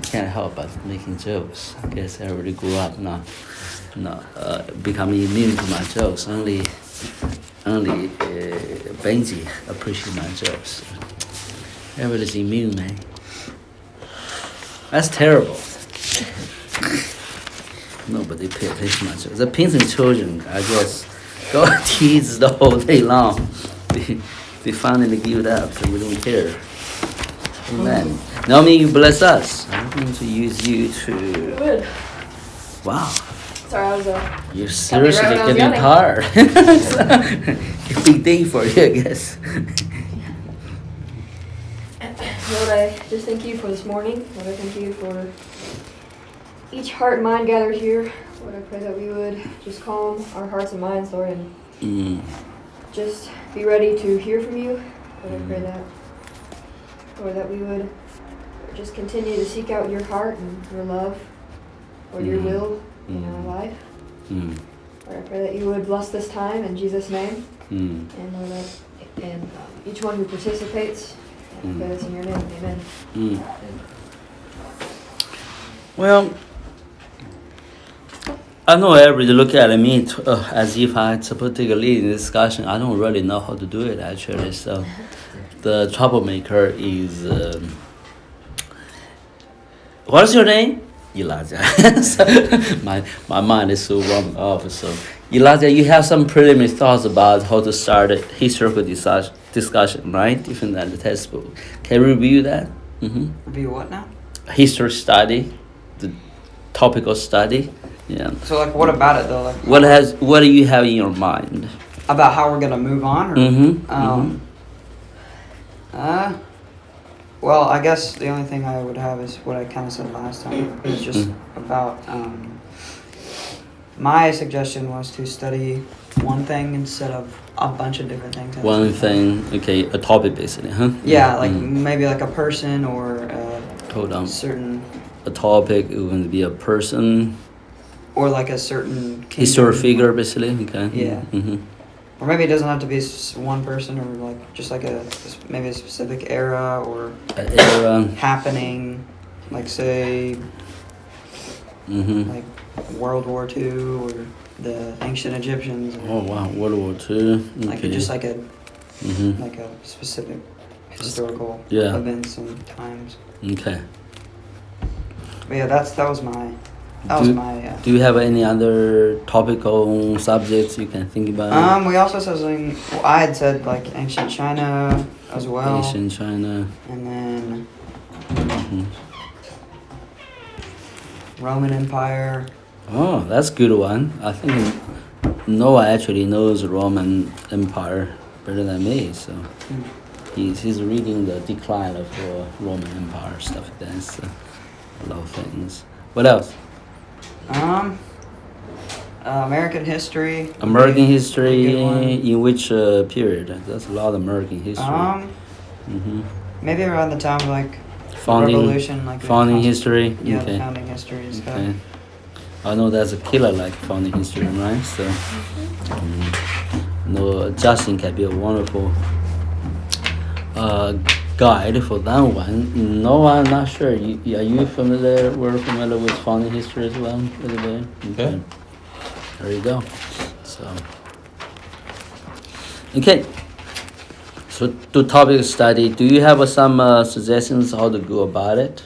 can't help but making jokes. I guess everybody grew up not becoming immune to my jokes. Only Benji appreciate my jokes. Everybody's immune, man. That's terrible. Nobody pay attention to my jokes. The Pinson children, I guess, go tease the whole day long. They finally give it up, so we don't care. Amen. Now, me, you bless us. I'm going to use you to. Good. Wow. Sorry, I was. You're seriously right when I was getting yawning. tired. Big day for you, I guess. Lord, I just thank you for this morning. Lord, I thank you for each heart and mind gathered here. Lord, I pray that we would just calm our hearts and minds, Lord, and just be ready to hear from you. Lord, I pray that, Lord, that we would just continue to seek out your heart and your love, or your will in our life. Lord, I pray that you would bless this time in Jesus' name. And Lord, and each one who participates. I pray this in your name. Amen. Well, I know everybody look at me as if I'm supposed to take a lead in this discussion. I don't really know how to do it, actually. So the troublemaker is... what's your name? Elijah. my mind is so warmed up. So, Elijah, you have some preliminary thoughts about how to start a historical discussion, right? Even than the textbook. Can you review that? Review what now? History study, the topical study. Yeah. So, like, what about it though? Like, What do you have in your mind? about how we're gonna move on? Or, well, I guess the only thing I would have is what I kind of said last time. It's just about, my suggestion was to study one thing instead of a bunch of different things. One thing, okay, a topic basically, huh? Yeah, like maybe like a person or hold on. certain, A topic, it would be a person, or like a certain kingdom. historical figure basically, okay? Yeah. Or maybe it doesn't have to be one person, or like just like maybe a specific era or Era. happening, like say like World War II or the ancient Egyptians. Or Oh wow, World War II. like Okay. just like a Mhm. like a specific historical Yeah. events and times. Okay. But yeah, that was my Do you have any other topical subjects you can think about? we also said something. Well, I had said like ancient China as well. Ancient China. And then Roman Empire. Oh, that's a good one. I think Noah actually knows Roman Empire better than me, so he's reading the decline of the Roman Empire stuff like that. So a lot of things. What else? American history. American Good history one. in which period? That's a lot of American history. Maybe around the time of like Founding, Revolution, like the founding Const- history. Yeah, Okay. the founding history and stuff. Okay. I know that's a killer like founding history, right? So, no, Justin can be a wonderful guide for that one. No, I'm not sure. Are you familiar? We're familiar with founding history as well, by the way. Okay. There you go. So, okay. So, to topic study, do you have some suggestions how to go about it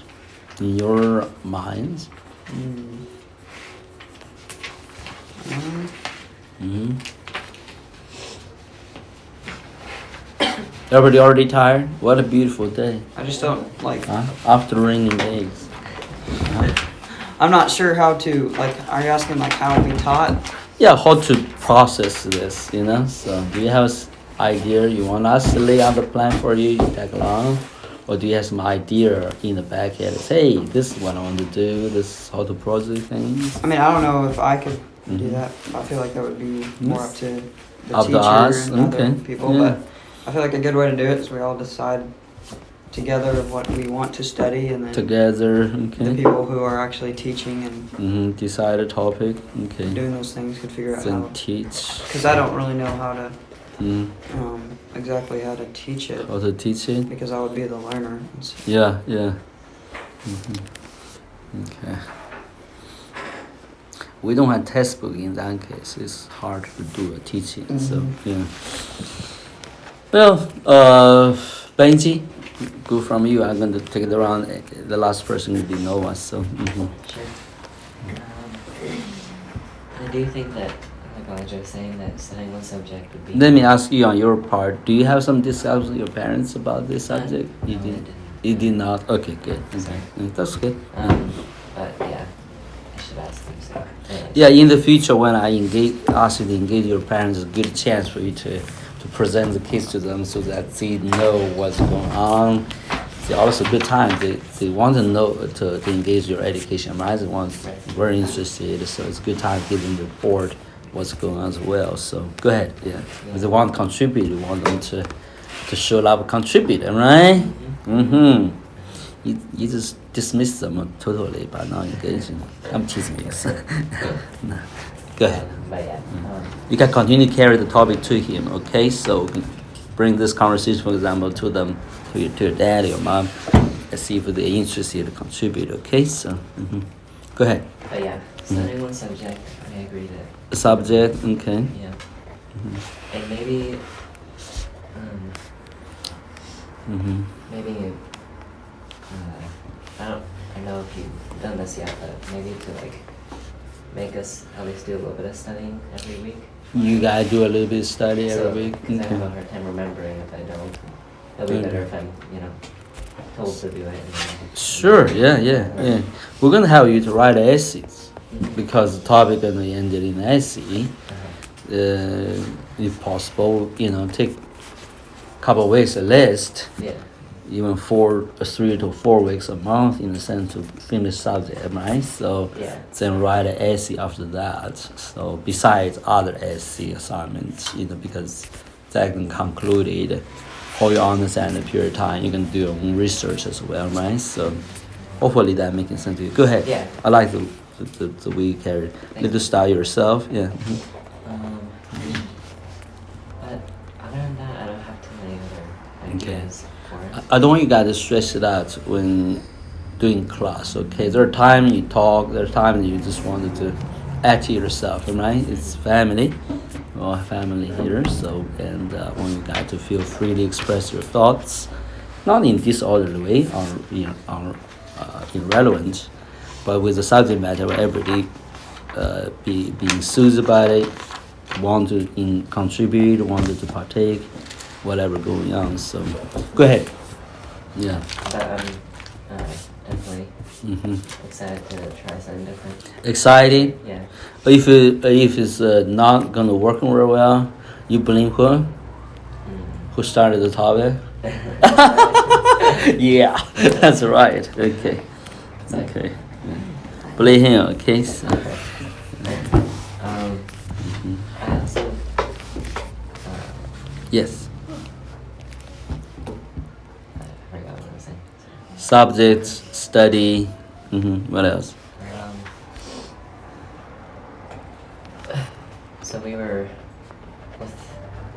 in your minds? Everybody already tired? What a beautiful day. I just don't like. Huh? After raining days. I'm not sure how to like. Are you asking like how we taught? Yeah, how to process this, you know? So, do you have an idea you want us to lay out the plan for you, you tag along? Or do you have some idea in the back head? Say, hey, this is what I want to do, this is how to process things. I mean, I don't know if I could do that. I feel like that would be more up to the Up to teacher us? and other Okay. people. Yeah. But I feel like a good way to do it is we all decide together of what we want to study, and then Together, the okay. people who are actually teaching and Decide a topic, okay. doing those things could figure out how. Then teach. Because I don't really know how to Mm. exactly how to teach it, How to teach it? because I would be the learner. Yeah, yeah. Okay. We don't have textbook in that case. It's hard to do a teaching. So yeah. Well, Benji, go from you. I'm going to take it around. The last person will be Noah. So. Sure. I do think that, like Elijah was saying, that studying one subject would be. Let me ask you on your part. Do you have some discussion with your parents about this subject? No, You I did. didn't. You did not. Okay, good. Sorry. That's good. But yeah, I should ask them. So. Anyways. Yeah, in the future, when I ask you to engage your parents, it's a good chance for you to present the case to them so that they know what's going on. It's also a good time. They want to know to engage your education, right? They want very interested, so it's a good time to give them the report what's going on as well. So go ahead, yeah. If they want to contribute, you want them to show up, contribute, right? Mm-hmm. You just dismiss them totally by not engaging. I'm teasing you. No. Go ahead. But yeah. You can continue to carry the topic to him, okay? So bring this conversation, for example, to them, to your dad or your mom, and see if they're interested to contribute, okay? So, go ahead. But yeah, studying one subject, I agree that. The subject, okay. Yeah. And maybe, maybe, I don't know if you've done this yet, but maybe to like make us at least do a little bit of studying every week. You gotta do a little bit of study every week. Because I have a hard time remembering if I don't. It'll be better if I'm, told to do it. Sure, yeah. We're gonna have you to write essays because the topic gonna end in essay. If possible, take a couple of weeks at least. Yeah. Even 3 to 4 weeks a month in the sense to finish subject, right? So then write an essay after that. So besides other essay assignments, because that can conclude it, how you understand the period of time, you can do your own research as well, right? So hopefully that making sense to you. Go ahead. Yeah. I like the way you carry it. You to style yourself, yeah. But other than that, I don't have too many other ideas. I don't want you guys to stress it out when doing class, okay? There are times you talk, there are times you just wanted to add to yourself, right? It's family, or family here, so, and I want you guys to feel free to express your thoughts, not in disorderly way or irrelevant, but with the subject matter where everybody be enthused about it, want to contribute, wanted to partake, whatever going on. So go ahead. Yeah. But I'm definitely excited to try something different. Excited? Yeah. If it's not gonna work very well, you blame who? Who started the topic? Yeah, that's right. Okay. Okay. Blame him. Okay. So. I also. Yes. I forgot what I was saying. Subjects, study. What else? So we were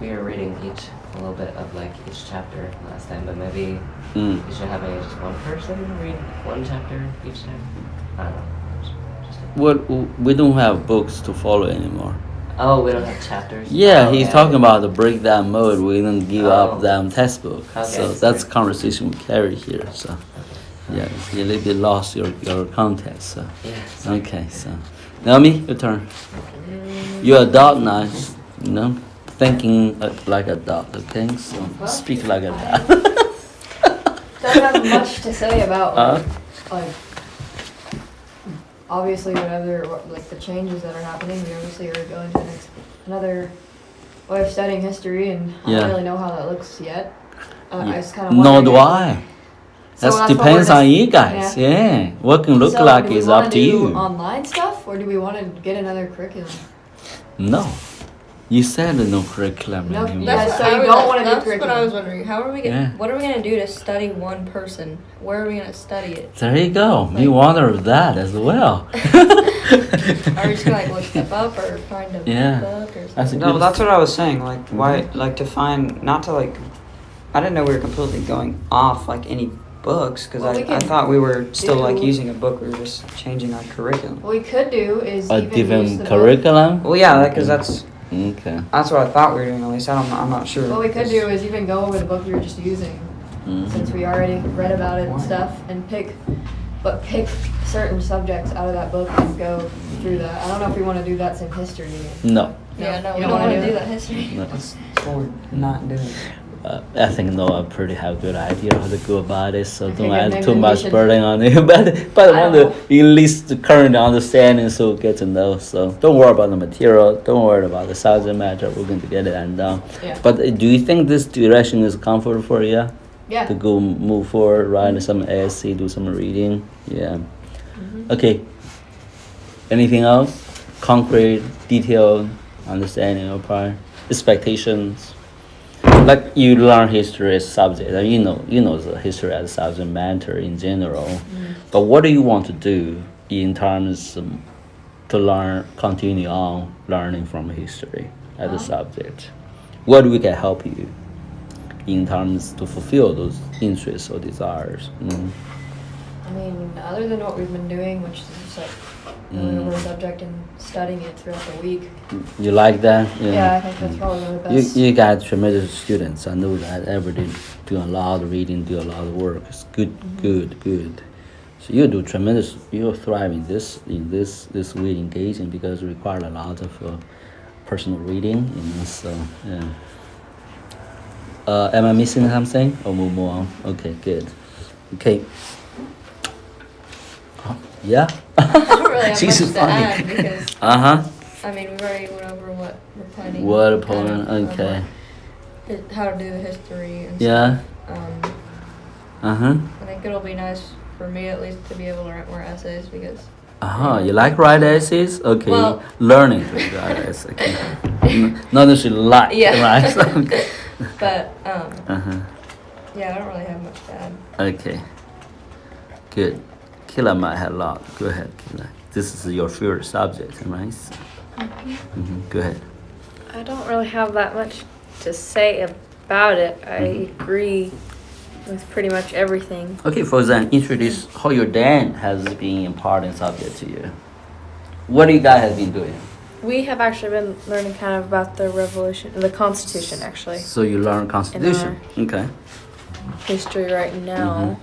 reading a little bit of each chapter last time, but maybe we should have just one person read one chapter each time. I don't know. We don't have books to follow anymore. Oh, we don't have chapters? Yeah, oh, he's talking about the breakdown mode. We don't give up them textbook. Okay, so sorry. that's conversation we carry here. So yeah, you a little bit lost your context. So Yeah. okay, so Naomi, your turn. You're adult now, thinking like adult. Okay, so speak like adult. Don't have much to say about like obviously the changes that are happening. We obviously are going to another way of studying history, and I don't really know how that looks yet. I just kind of Nor do I. So That that's depends what on you guys. Yeah, what can look so like do we is wanna up to do you. Online stuff, or do we want to get another curriculum? No, you said no curriculum No, anymore. yeah, so you don't want to do That's what curriculum. I was wondering. How are we gonna? Yeah. What are we gonna do to study one person? Where are we gonna study it? There you go. Me wonder that as well. Are we just gonna look stuff up or find a book or That's something? a No, good- that's what I was saying. Why, to find, not to I didn't know we were completely going off any books because Well, we I can thought we were still like do- using a book. We were just changing our curriculum. What we could do is A even use different the book. curriculum? Well, yeah, because that's Okay. what I thought we were doing. At least I'm not sure. What we could do is even go over the book we were just using, since we already read about it and Why? stuff, and pick certain subjects out of that book and go through that. I don't know if we want to do that in history again. No. Yeah, no, You we don't don't want wanna to do do that history. No. That's what we're not doing. I think Noah pretty have good idea how to go about it, so Okay, don't good. add Maybe too we much should- burden on it. but I I want don't to at least the current understanding, so get to know. So don't worry about the material. Don't worry about the subject matter. We're going to get it and done. Yeah. But do you think this direction is comfortable for you Yeah. to go move forward, write some ASC, do some reading? Yeah. Okay. Anything else? Concrete, detailed understanding of prior expectations. Like you learn history as a subject, and you know the history as a subject matter in general. But what do you want to do in terms to learn, continue on learning from history as a subject? What we can help you in terms to fulfill those interests or desires? I mean, other than what we've been doing, which is just like going over a subject and studying it throughout the week. You like that? Yeah, I think that's probably one of the best. You got tremendous students. I know that every day doing a lot of reading, do a lot of work. It's good, good. So you do tremendous. You thrive in this way engaging because it requires a lot of personal reading. So yeah. Am I missing something? Or move on? Okay, good. Okay. Yeah. I don't really have She's much to funny. add because, Uh-huh. I mean, we've already went over what we're planning. What a kind point. of Okay. how to do the history and Yeah. stuff. Uh-huh. I think it'll be nice for me at least to be able to write more essays because Uh-huh. You like write essays? Okay. Well- Learning to write essays. Okay. Not necessarily like, Yeah. right? Okay. but Uh-huh. yeah, I don't really have much to add. Okay. Good. Killa might have a lot. Go ahead, Killa. This is your favorite subject, right? Go ahead. I don't really have that much to say about it. I agree with pretty much everything. Okay, for example, introduce how your dad has been important subject to you. What do you guys have been doing? We have actually been learning kind of about the revolution, the Constitution actually, So you learn Constitution. Okay. history right now.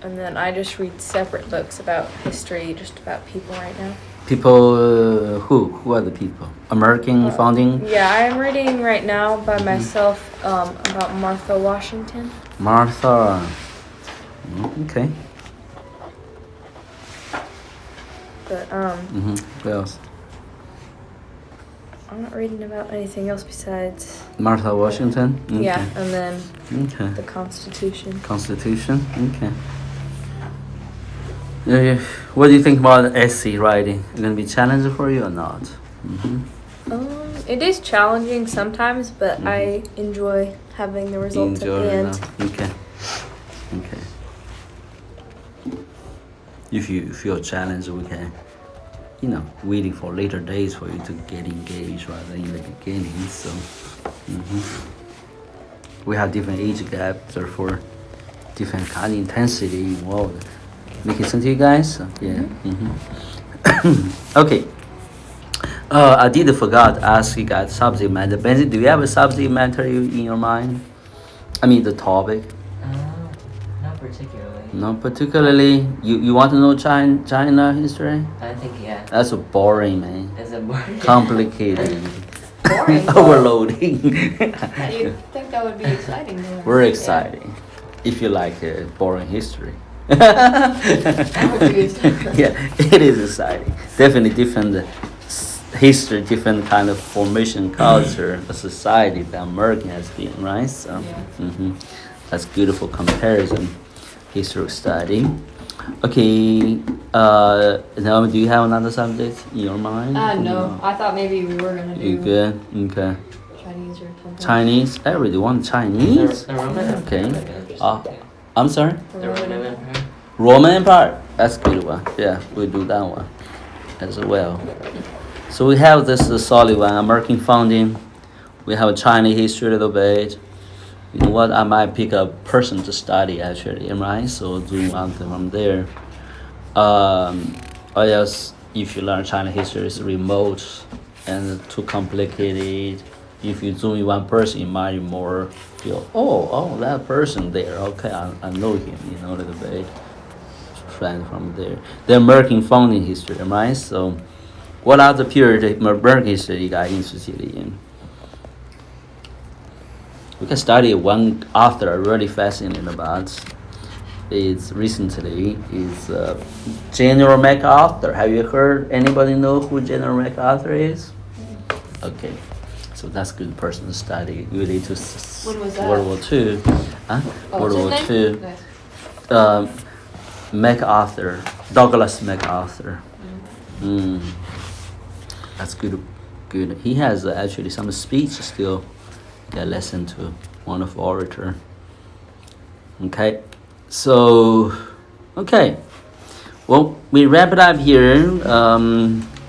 And then I just read separate books about history, just about people right now. People, who are the people? American founding? Yeah, I'm reading right now by myself about Martha Washington. Martha. Okay. But What else? I'm not reading about anything else besides Martha Washington? Okay. yeah, and then Okay. the Constitution. Constitution? Okay. What do you think about essay writing? Is it going to be challenging for you or not? It is challenging sometimes, but I enjoy having the results Enjoy at the it end. now. Okay. Okay. If you feel challenged, we can, waiting for later days for you to get engaged rather than in the beginning. So, we have different age gaps, therefore, different kind of intensity involved. Make sense to you guys? So, yeah. Okay. I did forgot to ask you guys subject matter. Benji, do you have a subject matter in your mind? I mean the topic. Not particularly. Not particularly. You want to know China history? I think yeah. That's boring, man. Is it more Complicated. Boring. Overloading. You think that would be exciting? though. Very exciting. If you like boring history. Confused. Yeah, it is exciting. Definitely different history, different kind of formation, culture, a society that American has been, right? So, that's beautiful comparison, history study. Okay, Naomi, do you have another subject in your mind? No. I thought maybe we were gonna You do good? Okay. Chinese or something. Chinese? Everybody want Chinese? The Roman Okay. Empire. I'm sorry? The Roman Empire. Roman Empire. That's a good one. Yeah, we do that one as well. So we have this solid one, American founding. We have Chinese history a little bit. You know what? I might pick a person to study actually, right? So zoom out from there. Or else, if you learn China history, it's remote and too complicated. If you zoom in one person, you might more feel, oh, that person there. Okay, I know him. You know, a little bit. Trend from there. The American founding history, right? So, what are the period of American history you got interested in? We can study one author I'm really fascinated about. It's recently is General MacArthur. Have you heard? Anybody know who General MacArthur is? Okay, so that's good person to study. Really to When was that? World War II. Huh? Oh, World War what's his name? II. Nice. MacArthur, Douglas MacArthur. That's good. Good. He has actually some speech still. Get lesson to wonderful orator. Okay, so okay. Well, we wrap it up here.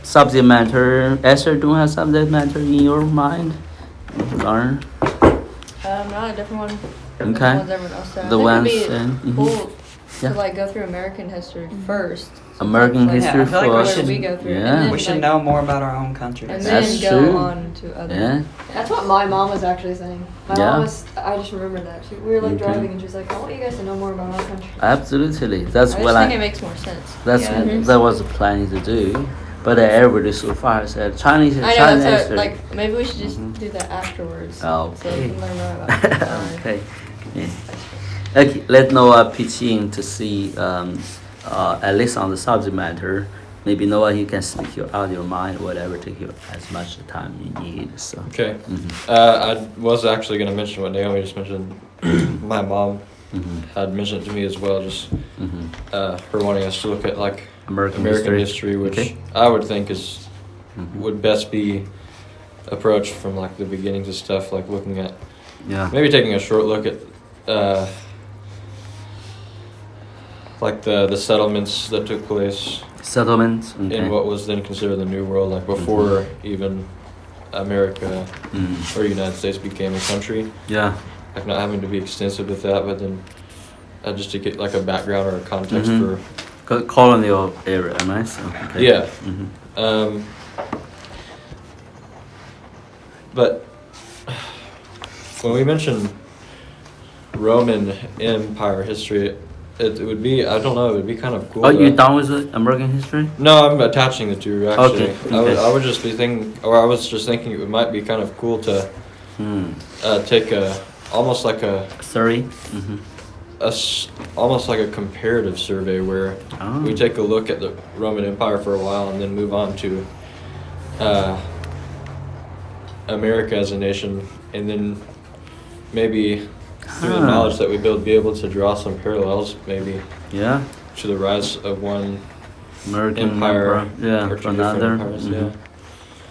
Subject matter. Esther, do you have subject matter in your mind? Learn. Not a different one. Okay. Ones everyone else said. The I ones. think it'd be cool Yeah. to like go through American history first. American Like, history I feel like we first. should- we go through, Yeah. and then We should like, know more about our own country. and That's then go true. on to other. Yeah. That's what my mom was actually saying. My Yeah. mom was, I just remembered that. We were like Okay. driving and she was like, I want you guys to know more about our country. Absolutely. I That's just what think it I. makes more sense. That's Yeah. that was planning to do, but everybody so far said Chinese. I know. Chinese That's history. what, like maybe we should just do that afterwards. So we Okay. can learn more about it. Okay. Yeah. Okay. Let Noah pitch in to see, at least on the subject matter. Maybe Noah, you can speak out of your mind, whatever, take you as much time you need. So. Okay. Mhm. I was actually going to mention what Naomi just mentioned. My mom Mhm. had mentioned it to me as well, just Mhm. her wanting us to look at like American history, which Okay. I would think is Mhm. would best be approached from like the beginnings of stuff, like looking at Yeah. maybe taking a short look at like the settlements that took place Settlements. Okay. in what was then considered the New World, like before even America Mhm. or United States became a country. Yeah. Like not having to be extensive with that, but then just to get like a background or a context Mhm. Colonial area, right? So, for okay. yeah. Mhm. But when we mention Roman Empire history, it would be, I don't know, it would be kind of cool. Oh, you to- done with the American history? No, I'm attaching the two actually. Okay, I would, okay. I would just be thinking, or I was just thinking it might be kind of cool to Hmm. take almost like Sorry. Mm-hmm. almost like a comparative survey where Oh. we take a look at the Roman Empire for a while and then move on to America as a nation, and then maybe through the Huh. knowledge that we build, be able to draw some parallels maybe Yeah. to the rise of one American empire Yeah, or for two different another. empires. Mhm. Yeah.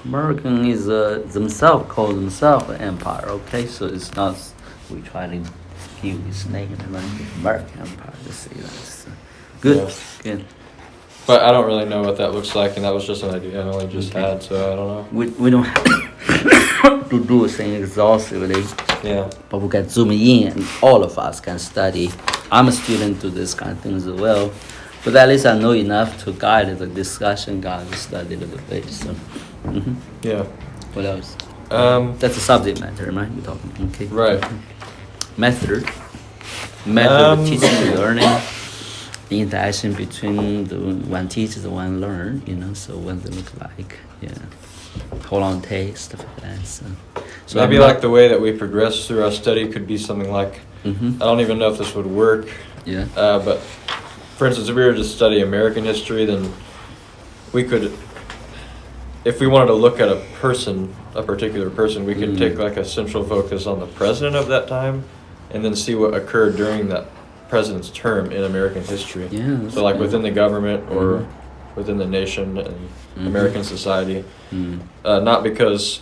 American is themselves call themselves an empire. Okay, so it's not we try to give this name like American Empire to say that. So, good. Yeah. Good. But I don't really know what that looks like, and that was just an idea I only just Okay. had, so I don't know. We don't have to do things exhaustively. Yeah. But we can zoom in and all of us can study. I'm a student to this kind of things as well. But at least I know enough to guide the discussion, guide the study a little bit. So, Yeah. what else? Um, That's a subject matter, right? We're talking, okay. right. Method. Method of Um, teaching and learning. The interaction between the one teaches and one learn, so what they look like. Yeah. How long it takes, stuff like that. So Maybe I'm like not- the way that we progress through our study could be something like, Mhm. I don't even know if this would work, Yeah. but for instance, if we were to study American history, then we could, if we wanted to look at a particular person, we could Mm. take like a central focus on the president of that time and then see what occurred during that president's term in American history. Yeah. that's So like good. within the government or Mhm. within the nation and Mhm. American society, Mm. not because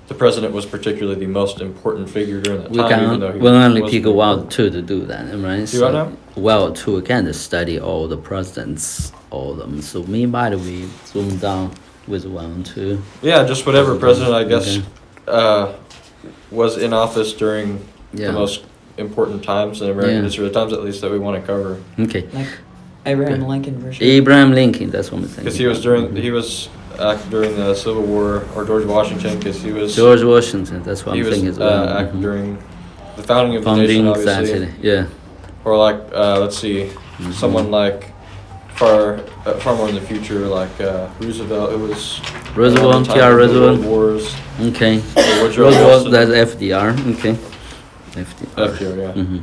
the president was particularly the most important figure during that We time, even can though he we'll only was pick one or important. two to do that, right? Do what now? One or two again to study all the presidents, all of them. So meanwhile we zoom down with one or two. Yeah, just whatever president I guess Okay. was in office during Yeah. the most important times in American Yeah. history, the times at least that we want to cover. Okay. Like Abraham Lincoln for sure. Abraham Lincoln, that's what I'm saying. Because he was active during the Civil War, or George Washington, because he was George Washington, that's what he I'm was thinking as well. active Mhm. during the founding of the nation, Founding, obviously. exactly. Yeah. Or like, let's see, someone like far more in the future, like Roosevelt, who was Roosevelt, around the time T.R. of the Roosevelt. World Wars. Okay. Woodrow Roosevelt, Wilson. that's FDR. Okay. FDR. FDR, yeah. Mm-hmm.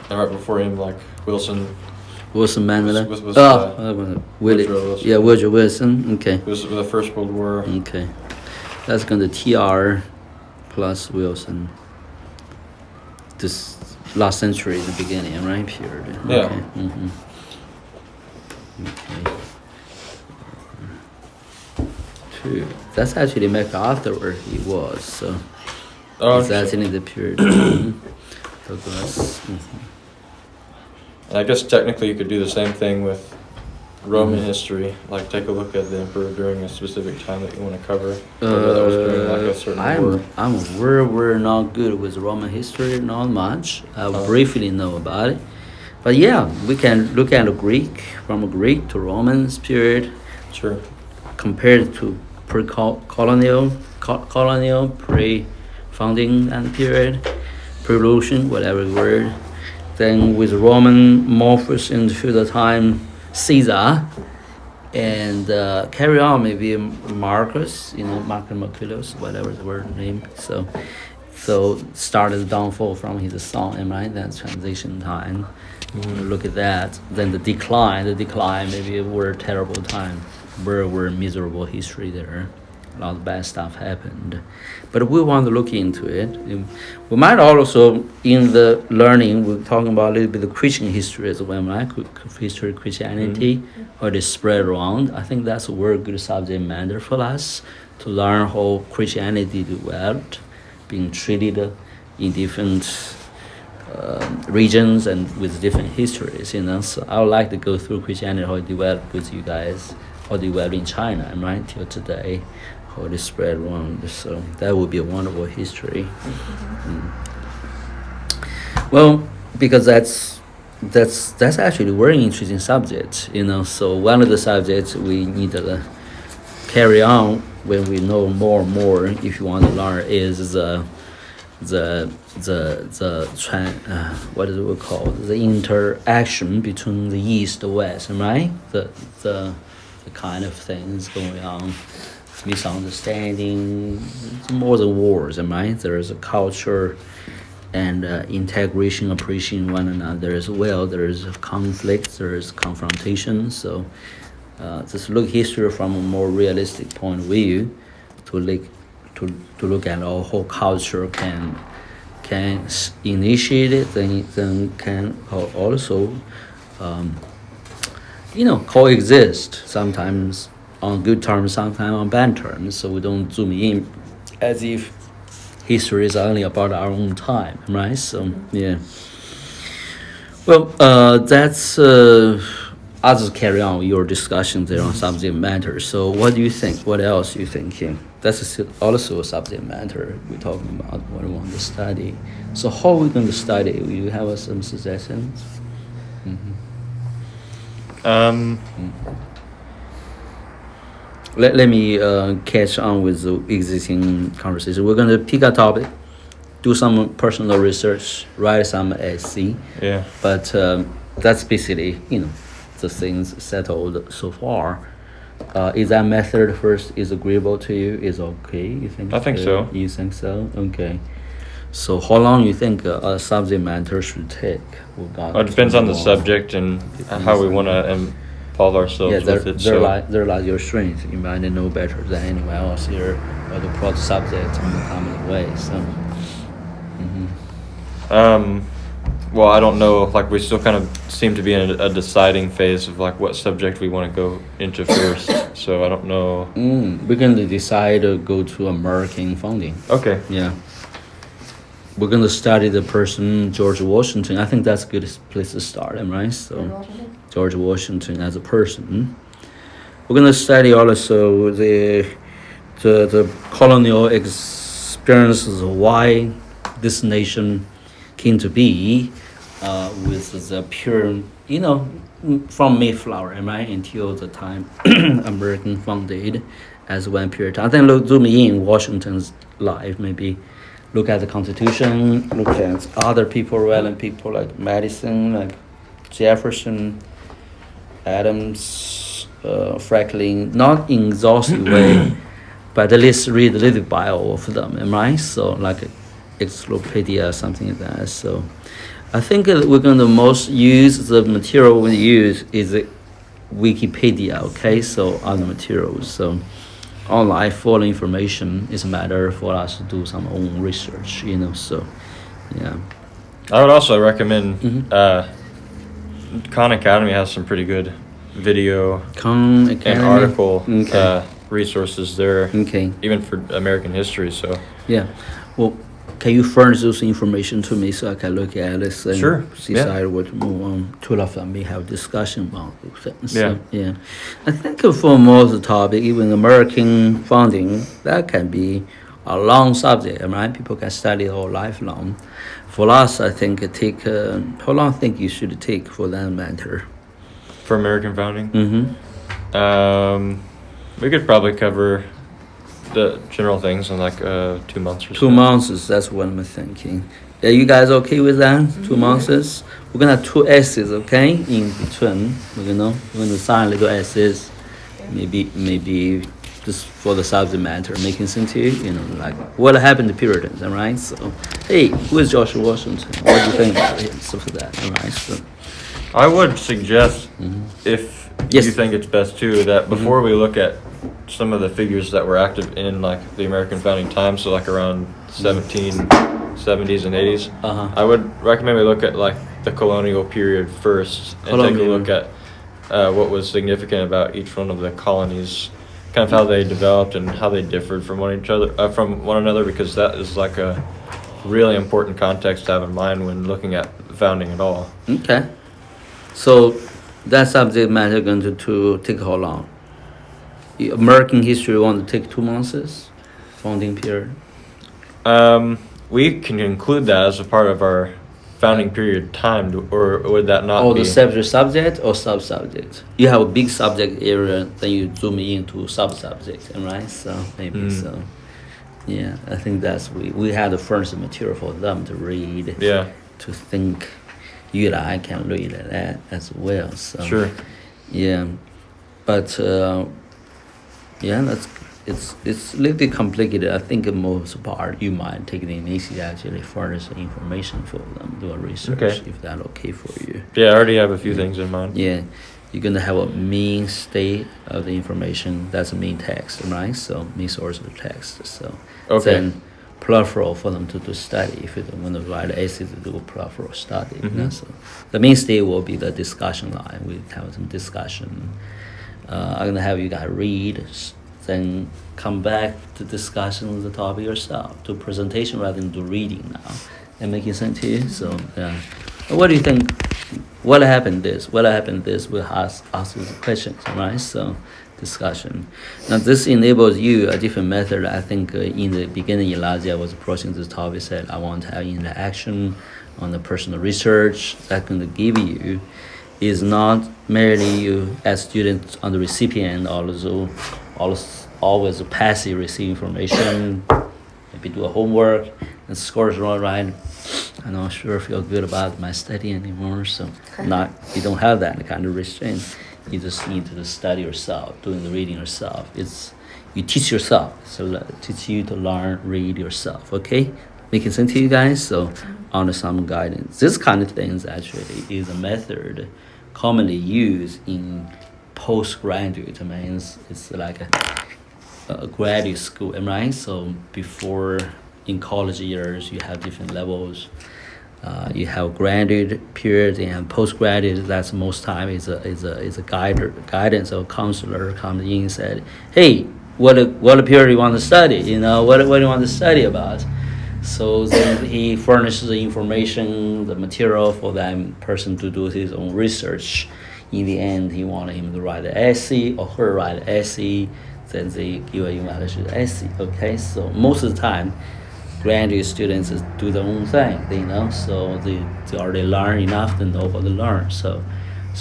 And right before him, like Wilson, Wilson Mandela. Was, Willie. Woodrow Wilson. Yeah, Woodrow Wilson. Okay. was the First World War. Okay. That's going to TR plus Wilson. This last century, the beginning, right? Period. Yeah. Okay. Mm-hmm. Okay. True. That's actually MacArthur where he was. So it's actually the period. Mhm. Douglas. Mhm. And I guess technically you could do the same thing with Roman history. Like take a look at the emperor during a specific time that you want to cover. Whether that was during like a certain war. I'm we're not good with Roman history, not much. I briefly know about it, but yeah, we can look at the Greek, from a Greek to Romans period, Sure. compared to pre-colonial, pre-founding and period, pre-revolution, whatever word. Then with Roman morphs into the time Caesar, and carry on maybe Marcus, Marcus Marcellus, whatever the word name. So started the downfall from his son, and right, that's transition time. Look at that. Then the decline maybe were a terrible time, were miserable history there. A lot of bad stuff happened, but we want to look into it. We might also, in the learning, we're talking about a little bit of Christian history as well, right? History of Christianity, how they spread around. I think that's a very good subject matter for us to learn how Christianity developed, being treated in different regions and with different histories. So I would like to go through Christianity, how it developed with you guys, how it developed in China, right, till today. How they spread around, so that would be a wonderful history. Well, because that's actually a very interesting subject, So one of the subjects we need to carry on when we know more and more, if you want to learn, is what is it we call the interaction between the East and West, right? The kind of things going on. Misunderstanding, more than wars, right? There is a culture and integration, appreciating one another as well. There is conflict, there is confrontation. So just look history from a more realistic point of view, to look at our whole culture can initiate it, then can also coexist sometimes on good terms, sometimes on bad terms, so we don't zoom in as if history is only about our own time, right? So, yeah. Well, that's... I'll just carry on your discussion there on subject matter. So what do you think? What else you thinking? That's also a subject matter we're talking about, what we want to study. So how are we going to study? Will you have some suggestions? Let me catch on with the existing conversation. We're going to pick a topic, do some personal research, write some essay. Yeah. But that's basically, the things settled so far. Is that method first is agreeable to you? Is okay? You think? I think so. You think so? Okay. So how long you think a subject matter should take? It depends on the subject and how we want to involve ourselves with it. There lies your strength. You might know better than anyone else here, or the broad subject in a common way. So. Well, I don't know. Like we still kind of seem to be in a deciding phase of like what subject we want to go into first. So I don't know. We're going to decide to go to American founding. Okay. Yeah. We're going to study the person George Washington. I think that's a good place to start, right? So George Washington as a person. We're going to study also the colonial experiences, why this nation came to be with the pure, from Mayflower, am I, until the time American founded as one period. I think zoom in Washington's life, maybe look at the Constitution, look at other people, relevant people like Madison, like Jefferson, Adams, Franklin, not in exhaustive way, but at least read a little bio of them, am I? So like encyclopedia or something like that. So I think we're going to most use the material we use is Wikipedia, okay? So other materials. So online full information is a matter for us to do some own research, so yeah. I would also recommend Khan Academy has some pretty good video and article resources there, even for American history. So yeah, well, can you furnish those information to me so I can look at it and decide what to move on? Two of them may have discussion about things. So, yeah. I think for most of the topic, even American founding, that can be a long subject, right? People can study all lifelong. For us, I think it take how long I think you should take for that matter? For American founding? We could probably cover the general things in like 2 months or so. 2 months, that's what I'm thinking. Are you guys okay with that? 2 months? We're gonna have 2 essays, okay? In between, we're gonna sign little essays. Maybe just for the subject matter, making sense to you, like what happened to Puritans, all right? So, hey, who is George Washington? What do you think about him? Stuff like that, all right? So, I would suggest, if you think it's best too, that before we look at some of the figures that were active in like the American founding times, so like around 1770s and 80s, I would recommend we look at like the colonial period first and take a look at what was significant about each one of the colonies, kind of how they developed and how they differed from one another, because that is like a really important context to have in mind when looking at the founding at all. Okay. So that subject matter going to take how long? American history want to take 2 months, founding period. We can include that as a part of our founding period time, or would that not be? The separate subject or sub-subject? You have a big subject area, then you zoom into sub-subject, right? So maybe so. Yeah, I think that's we had the first material for them to read. Yeah. To think, you and I can read that as well. So sure. Yeah, but it's a little bit complicated. I think most part you might take the initiative actually furnish the information for them, do a research if that's okay for you. Yeah, I already have a few things in mind. Yeah, you're gonna have a main state of the information. That's the main text, right? So main source of the text. So then peripheral for them to study. If you don't want to write an essay to do a peripheral study. So the main state will be the discussion line. We have some discussion. I'm gonna have you guys read, then come back to discussion of the topic yourself, to presentation rather than to reading now. That making sense to you? So yeah. What do you think? What happened this? We'll ask the questions, right? So discussion. Now this enables you a different method. I think in the beginning, Elijah was approaching this topic, said I want to have interaction on the personal research. That's going to give you is not merely you as students on the recipient, also always passive receive information, maybe do a homework and scores all right. I'm not sure feel good about my study anymore, so you don't have that kind of restraint. You just need to study yourself, doing the reading yourself. You teach yourself, so that teach you to learn, read yourself, okay? Making sense to you guys? So under some guidance. This kind of things actually is a method commonly used in postgraduate. I mean, it's like a graduate school, right? So before in college years, you have different levels. You have graduate period and postgraduate. That's most time is a guidance or counselor comes in and said, hey, what period you want to study? What do you want to study about? So then he furnishes the information, the material for that person to do his own research. In the end, he wanted him to write an essay or her write an essay. Then they give an evaluation essay. Okay, so most of the time, graduate students do their own thing, you know, so they already learn enough to know what to learn. So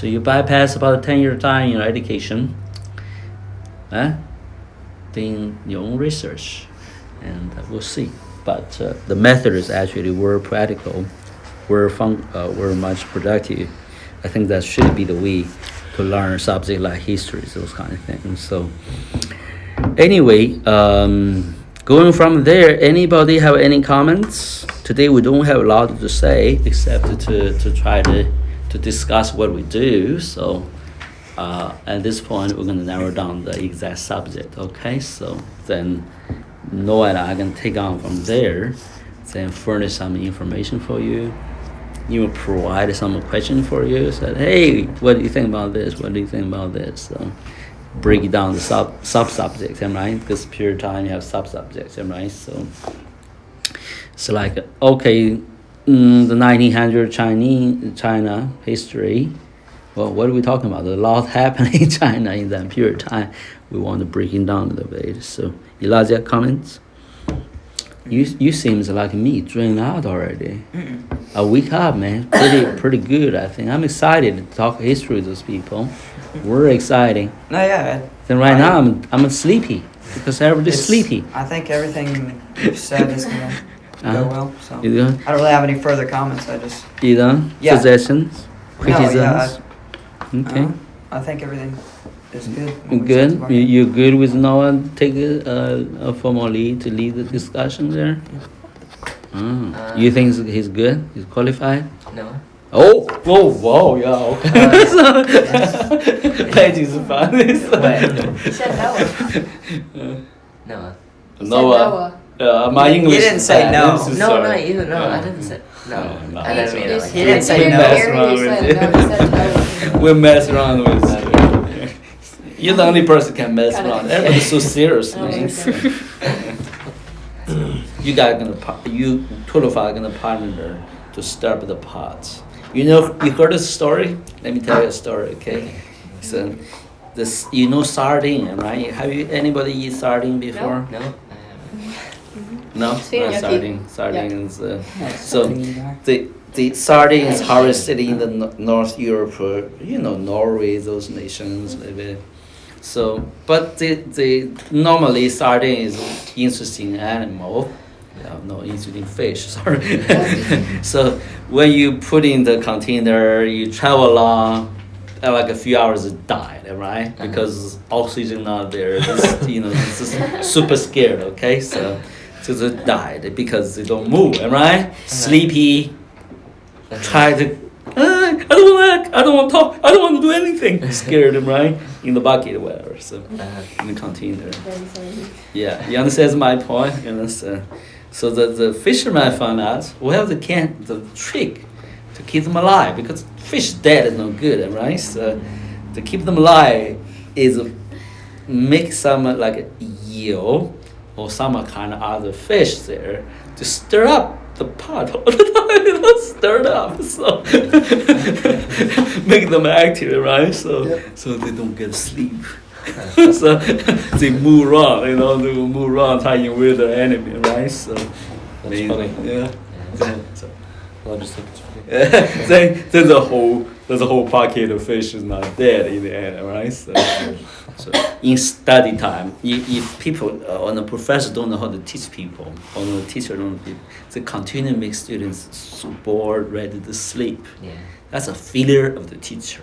you bypass about a 10-year time in your education, doing your own research, and we'll see. But the method is actually very practical, very much productive. I think that should be the way to learn a subject like history, those kind of things. So anyway, going from there, anybody have any comments? Today we don't have a lot to say except to try to discuss what we do. So at this point, we're gonna narrow down the exact subject. Okay, so then Noah and I can take on from there, then furnish some information for you. You will provide some question for you. Said, hey, what do you think about this? What do you think about this? So break it down the sub-subjects, right? Because period time you have sub-subjects, right? So it's like, okay, the 1900 China history. Well, what are we talking about? There's a lot happening in China in that period of time. We want to break it down a little bit. So Elijah, comments? You seems like me drained out already. A week up, man. Pretty good, I think. I'm excited to talk history with those people. We're exciting. No, yeah. Then right now I'm sleepy because everybody's sleepy. I think everything you've said is gonna go well. So You done? I don't really have any further comments. I just You done? Yeah. Suggestions? Criticisms? No, yeah, Okay. I think everything is good. what we said Good. so far. You good with Noah? Take a formal lead to lead the discussion there. You think he's good? He's qualified? No. Oh, whoa, yeah, okay. Pages about this. He said Noah. Noah. He said Noah. My English. He didn't is say bad. no. I'm so No, sorry. not you. No, I didn't say no. No. I didn't mean it like He didn't say You're no. very said no. He said no. We mess around with that. You're the only person can mess around. Everybody's so serious, Oh, man. okay. You two of are gonna partner to stir up the pot. You know, you heard this story? Let me tell you a story, okay? So, sardine, right? Have anybody eat sardine before? no. I haven't. No, Seen not yucky. sardine. Sardine is Yes, so something the sardine is harvested in the North Europe, Norway, those nations, a little bit. So, but the normally sardine is interesting animal. No, interesting fish. Sorry. So when you put in the container, you travel along. Like a few hours, it died, right? Because oxygen not there. It's just super scared. Okay, so it died because they don't move, right? Sleepy. Try to. I don't want to talk. I don't want to do anything. Scared, right? In the bucket or whatever. So in the container. Yeah, you understand my point? You understand? So the fisherman found out, well, the trick to keep them alive, because fish dead is no good, right? So to keep them alive is make some like eel or some kind of other fish there to stir up the pot all the time, stir it up, so make them active, right? So they don't get sleep. So they move around, they will move around trying with the enemy, right? So That's funny. Yeah. So, I just think it's funny. then the whole pocket of fish is not dead in the end, right? So in study time, if people or the professor don't know how to teach people, or the teacher don't know people, they continue to make students so bored, ready to sleep. Yeah. That's a failure of the teacher.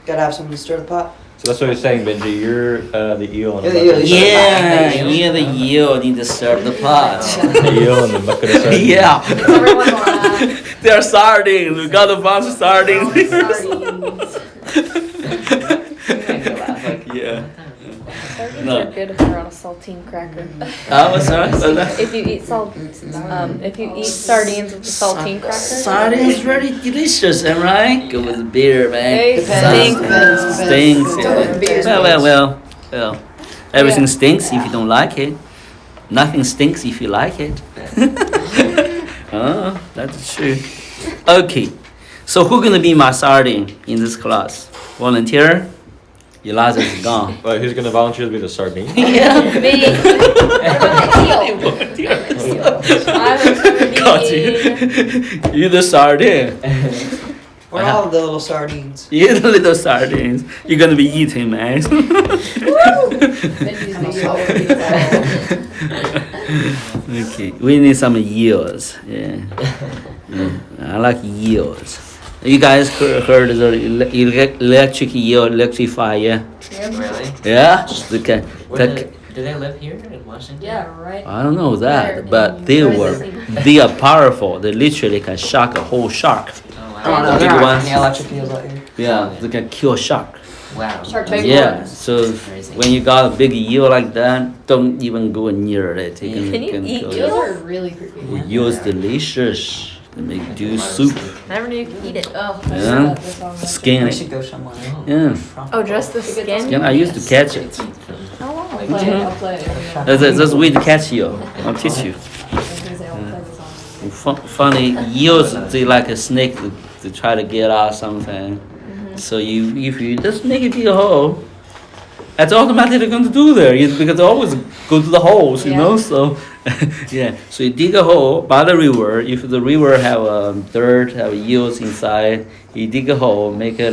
Gotta have something to stir the pot. So that's what you're saying, Benji. You're the eel and Yeah, the the eel. bucket. Yeah, the eel need to serve the pot. The eel and the bucket of sardines. Yeah. Everyone laugh. They're sardines. We got a bunch of sardines. Sardines. Yeah. Sardines No. are good if they're on a saltine cracker. What's that? If you eat sardines with a saltine cracker. Sardines very delicious, am I right? Go with beer, man. They stink. Stinks. Beer's Well. Everything stinks if you don't like it. Nothing stinks if you like it. That's true. Okay. So who's gonna be my sardine in this class? Volunteer? Elijah is gone. Who's gonna volunteer to be the sardine? Yeah. Me. What about the eel? Volunteer. I was gonna Got be you. You the sardine. We're all the little sardines. You the little sardines. You're gonna be eating, man. Benji's the Okay, we need some eels. Yeah. I like eels. You guys heard the electric eel, electrify, yeah? Really? Yeah? Okay. Do they live here in Washington? Yeah, right. I don't know that, Where? but Where is they are powerful. They literally can shock a whole shark. Oh, I don't know. wow. There Big aren't ones. any electric eels out here. Yeah, they can kill a shark. Wow. Shark Tank. Yeah, so Crazy. when you got a big eel like that, don't even go near it. Can you eat kill Eels it. are really creepy. Eel's delicious. They make do soup. Never knew you could eat it. Oh, Yeah. that's all right. Skin We it. should go somewhere. Yeah. Oh, just the skin? Skin. I used to catch it. Oh, wow. I'll play it. I'll play it. That's way to catch eel. I'll teach you. I was gonna say, I'll play this song. Funny, eels, they like a snake to try to get out something. So if you just make a big hole, that's automatically going to do there because they always go to the holes, you Yeah. know. So yeah, so you dig a hole by the river. If the river have dirt, have eels inside, you dig a hole, make it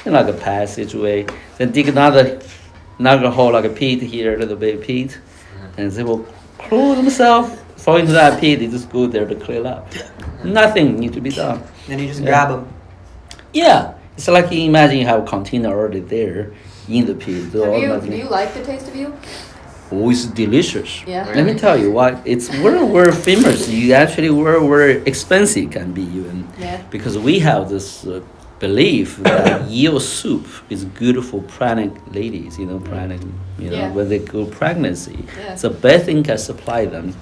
like a passageway. Then dig another hole like a pit here, a little bit pit, and they will close themselves, fall into that pit. They just go there to clear up. Nothing need to be done. Then you just Yeah. grab them. Yeah, it's like you imagine you have a container already there in the pit. Do you like the taste of eel? Oh, it's delicious. Yeah. Let me tell you what, it's we're famous. You actually we're expensive can be even Yeah. because we have this belief that eel soup is good for pregnant ladies. Pregnant. Yeah. When they go pregnancy, Yeah. the best thing can supply them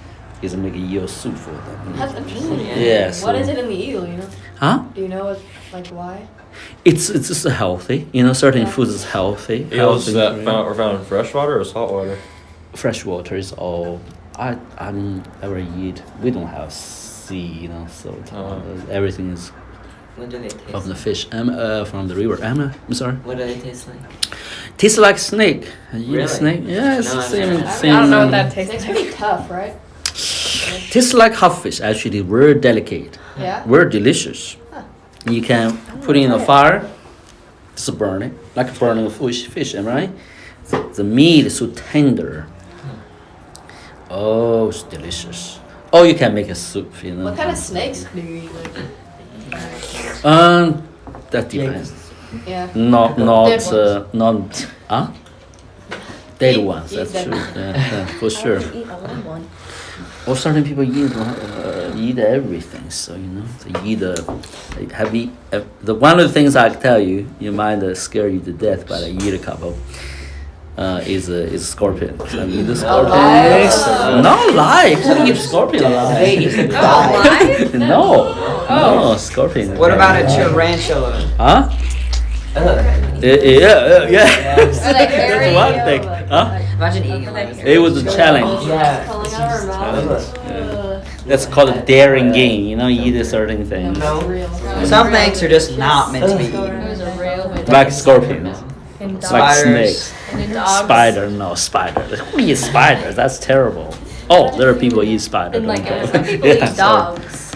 is make a eel soup for them. That's interesting. Yes. What is it in the eel, you know? Huh? Do you know like why? It's just healthy. Certain Yeah. foods is healthy. Eels Healthy, that yeah. are found in freshwater or saltwater? Freshwater is all. I don't ever eat. We don't have sea, so everything is What do they taste from the like? fish. From the river. I'm sorry. What do they taste like? Tastes like snake. You eat Really? a snake? Yeah, it's No, the I've same. never- same I don't know what that tastes It's like. pretty tough, right? Tastes like hot fish. Actually, very delicate. Yeah. Very delicious. Huh. You can put it in a fire. Just burn it like burning a fish, am I right? The meat is so tender. Oh, it's delicious. Oh, you can make a soup, What kind of snakes do you eat? That depends. Yeah. Not, huh? Dead Eat- ones. eat That's dead true. ones. Yeah, for sure. Eat a live one. Or certain people eat everything. So they eat the one of the things I tell you, you might scare you to death, but I eat a couple. Is scorpion. I eat the scorpion. Alive? Not alive. I eat scorpion They eat alive. the Alive? No, scorpion. What about a tarantula? Huh? Yeah. Are they That's hairy? one thing. Huh? Imagine eating like It was a challenge. Yeah. Calling out our mouths. Yeah. That's called a daring game. You eat a certain thing. No. Real. Some things are just not meant to be It eaten. was a real. Like scorpions. And It's dogs. like Spiders. snakes. And dogs. Spider, no spider. Who eats spiders? That's terrible. Oh, there are people who eat spider. And like okay. some people Yeah, eat so- dogs.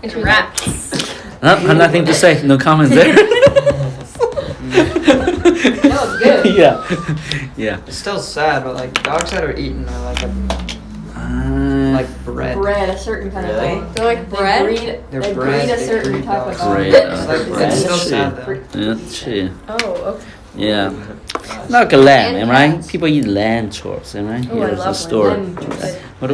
And rats. Nothing to say. No comments there. That was good. Yeah. It's still sad, but like dogs that are eaten are like bread. Bread, a certain kind Really? of thing. They're like bread? They're They bread, breed a they certain breed type of dogs. dog. Bread, It's like bread. it's still Shit. sad though. Yeah, shit. Oh, okay. Yeah. Like a lamb, And am I right? cats. People eat lamb chops, am I right? Oh, I Here's a love story. lamb chops. What a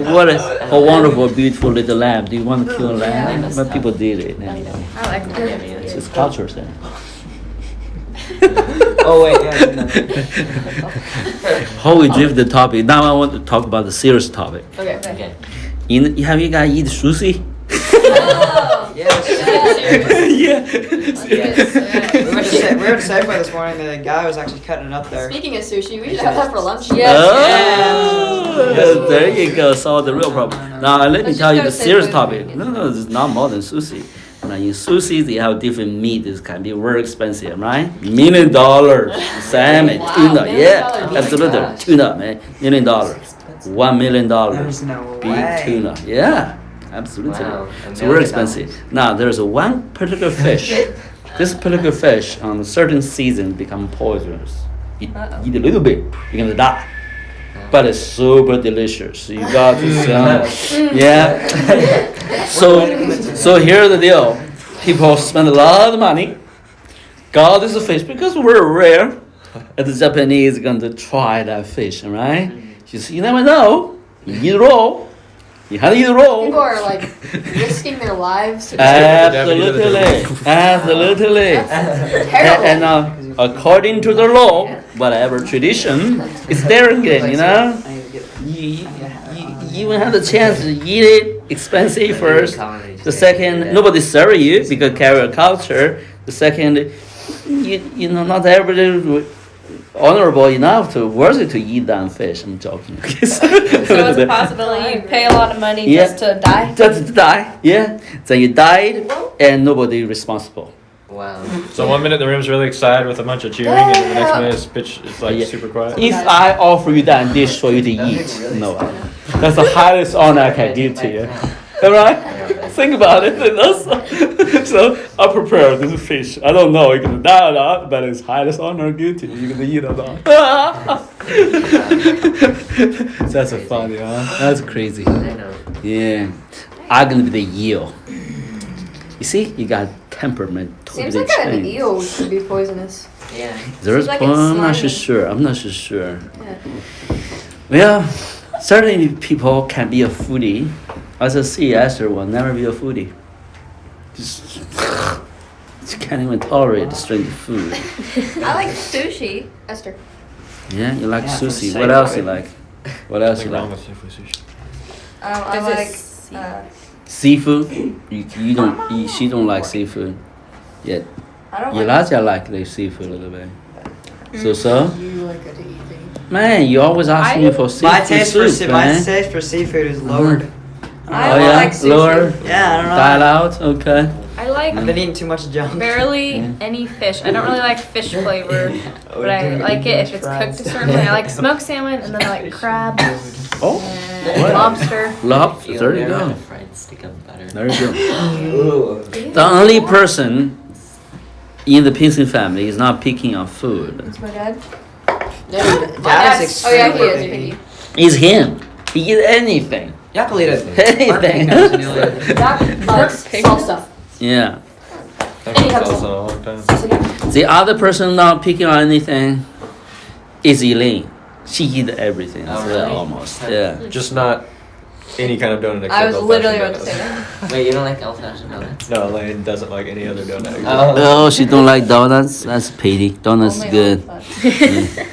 wonderful, beautiful little lamb. Do you want to kill a lamb? Yeah. But people did it. I like that. It's just culture thing. Oh wait, yeah. How we drift the topic. Now I want to talk about the serious topic. Okay. Okay. Have you guys eat sushi? Yes. Yeah. We went to Safeway this morning. And the guy was actually cutting it up there. Speaking of sushi, we should have that for lunch. Oh, there you go. Solve the real problem. Now let me Let's tell you just the go serious Safeway topic. and No, it's not more than sushi. Now in sushi, they have different meat. It can be very expensive, right? $1 million salmon, Wow, tuna. $1 Yeah, million. absolutely. Oh my gosh. Tuna, man. $1 million. $1 million. There's no Big way. tuna. Yeah, absolutely. Wow, It's very $1 expensive. Now there's one particular fish. This particular fish on a certain season become poisonous. Eat a little bit, you're gonna die. But it's super delicious. You got to yeah. So here's the deal. People spend a lot of money. Got this fish because we're rare. And the Japanese going to try that fish, right? You never know. You eat it raw. You have to eat it raw. People are like risking their lives to Absolutely. Absolutely. terrible. And according to the law, whatever tradition, it's there again, you know? I need to get You will have the chance to eat it expensive first. The second, nobody serve you because carry a culture. The second, you know, not everybody honorable enough to worthy to eat that fish. I'm joking. So it's a possibility you pay a lot of money Yeah. just to die. Just to die, yeah. Then you died, and nobody responsible. Wow. So 1 minute the room's really excited with a bunch of cheering, and then the next minute it's like Yeah. super quiet. If I offer you that dish for you to eat, no, that's the highest honor I can give to you. All right? Think about it. You know? So I prepare this fish. I don't know you're gonna die or not, but it's highest honor I give to you. You're gonna eat or not. That's a funny, huh? That's crazy. I know. Yeah, I'm gonna be the eel. You see, you got temperament. Seems Totally like an changed. eel could be poisonous. Yeah. There's, Seems like it's I'm not slimy. sure. I'm not so sure. Yeah. Well, certainly people can be a foodie. As a sea Esther will never be a foodie. Just she can't even tolerate strange food. I like sushi. Esther. Yeah, you like Yeah, sushi. for What else you safeway. like? What else you Nothing wrong like? with seafood sushi. I Is it like. sea- Seafood? You don't. She don't like seafood. Yet I don't Elijah like the seafood a little bit. So. You like it to eat things. Man, you always ask me for seafood My taste for soup, my man. taste for seafood is lowered. I Oh don't yeah, like sushi. lower, Yeah, I don't know. dial out. Okay. I like I've been eating too much junk. barely Yeah. any fish. I don't really like fish flavor, but I like it if it's cooked a certain way. I like smoked salmon and then I like crab Oh, and What? lobster. lobster. There you ever had go. a fried stick of butter? There you go. Ooh. The only person in the Pinson family is not picking on food It's my dad. Dad is Oh yeah, he extremely is picky. picky. is him. He eats anything. Yakulita. Anything. Doc likes salsa. Yeah. Haven't had salsa in a long time. The other person not picking on anything is Elaine. She eats everything as Oh, well, really? almost. Yeah. Just not any kind of donut except I was old-fashioned literally about to donuts. say that. Wait, you don't like old-fashioned donuts? No, Elaine doesn't like any other donut. Oh, she don't like donuts. That's pity. Donuts is Only good. old-fashioned.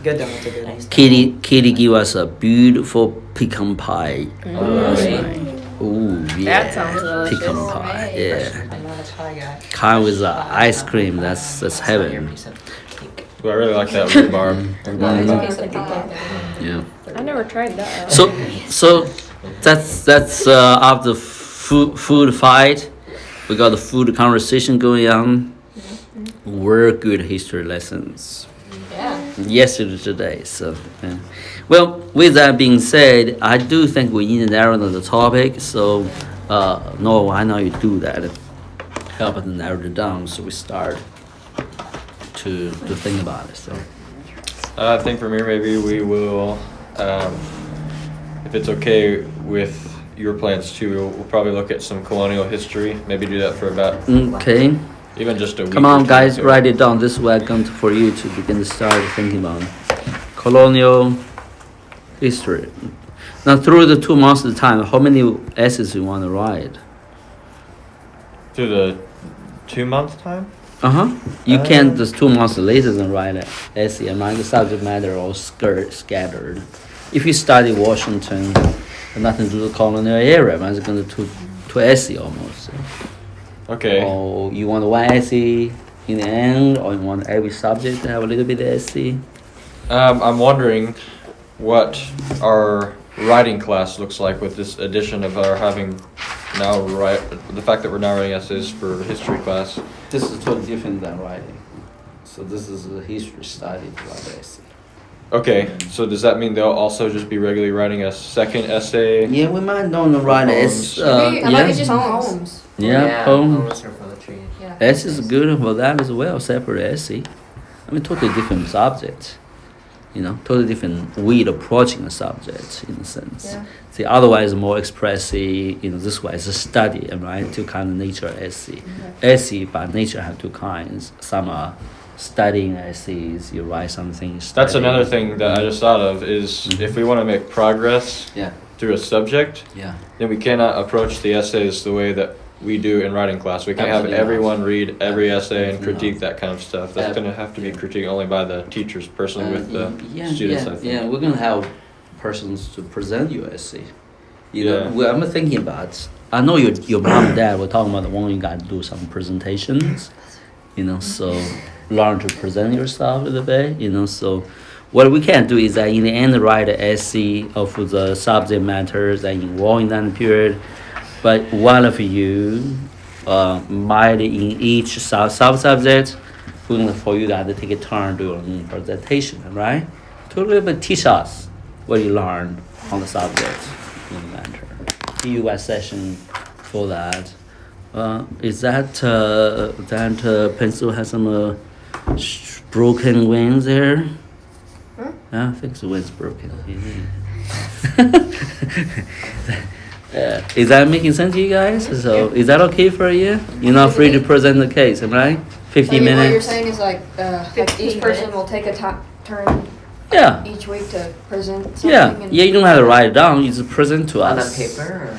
Good donuts are good. Kitty give us a beautiful pecan pie. last night. Ooh, yeah. That sounds delicious. Pecan pie, yeah. I'm not a pie guy. Kind with ice cream. That's Your heaven. piece of cake. Well, I really like that rhubarb. Yeah. I never tried that. So that's after food fight. We got the food conversation going on. We're good history lessons. Yeah. Yesterday, today. So, yeah. Well, with that being said, I do think we need to narrow down the topic. So, Noah, why not you do that? Help us narrow it down so we start to think about it. So, I think from here maybe we will, if it's okay with your plans too, we'll probably look at some colonial history. Maybe do that for about okay. even just a week. Come or on, two. guys, write it down. This is welcome for you to begin to start thinking about colonial history. Now, through the 2 months of time, how many essays you want to write? Through the 2-month time? You can just 2 months later than write an essay, and the subject matter all scattered. If you study Washington, nothing to do with the colonial era, man, it's going to essay almost. Okay. Or you want one essay in the end, or you want every subject to have a little bit of essay? I'm wondering what our writing class looks like with this addition of our having now the fact that we're now writing essays for history class. This is totally different than writing. So this is a history study to write essay. Okay, so does that mean they'll also just be regularly writing a second essay? Yeah, we might don't write Poems. Maybe I might be yeah, just poems. yeah, poems. or poetry. Yeah. Essay is good for that as well, separate essay. I mean, totally different subject. You know, totally different way of approaching the subject in a sense. Yeah. See, otherwise more expressive, you know, this way is a study, right? Two kind of nature essay. Essay by nature have two kinds. Some are studying essays, you write something. That's studying. another thing that I just thought of is if we want to make progress Yeah, through a subject, yeah. then we cannot approach the essays the way that we do in writing class. We can't have Absolutely everyone read every essay and Absolutely critique that kind of stuff. That's going to have to be critiqued only by the teachers personally with the students, I think. Yeah, we're gonna have persons to present your essay. You know, Yeah. well, I'm thinking about. I know your mom and dad were talking about the one you got to do some presentations. You know, so learn to present yourself a little bit. You know, so what we can do is that in the end write an essay of the subject matters that involve in that period. But one of you might in each sub-subject, for you guys to take a turn doing presentation, right? To a little bit teach us what you learned on the subject in the matter. Give you a session for that. Is that pencil has some broken wings there? Huh? Yeah, I think the wind's broken. Is that making sense to you guys? So is that okay for you? You're not free to present the case, right? 50 So what you're minutes. saying is like 15 each person minutes. will take a turn Yeah, each week to present something. yeah, and yeah. You don't have to write it down. You just present to On a us. paper or?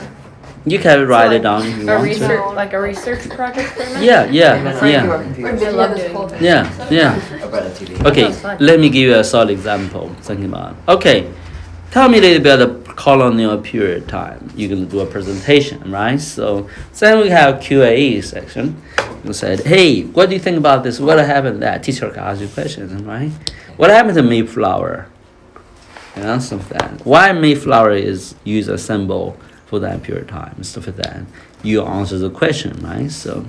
You can write like it down if you A want to. research, like a research project pretty much? Yeah, yeah, Yeah. yeah, Or I video love this doing whole that. thing. yeah, yeah. About a TV. Okay, sounds fun. let me give you a solid example. Thinking about. Okay, tell me a little bit of the colonial period time. You're gonna do a presentation, right? So then we have Q&A section. You said, hey, what do you think about this? What happened? That teacher can ask you questions, right? What happened to Mayflower? You know, stuff like that. Why Mayflower is used as symbol for that period of time, stuff like that. You answer the question, right? So.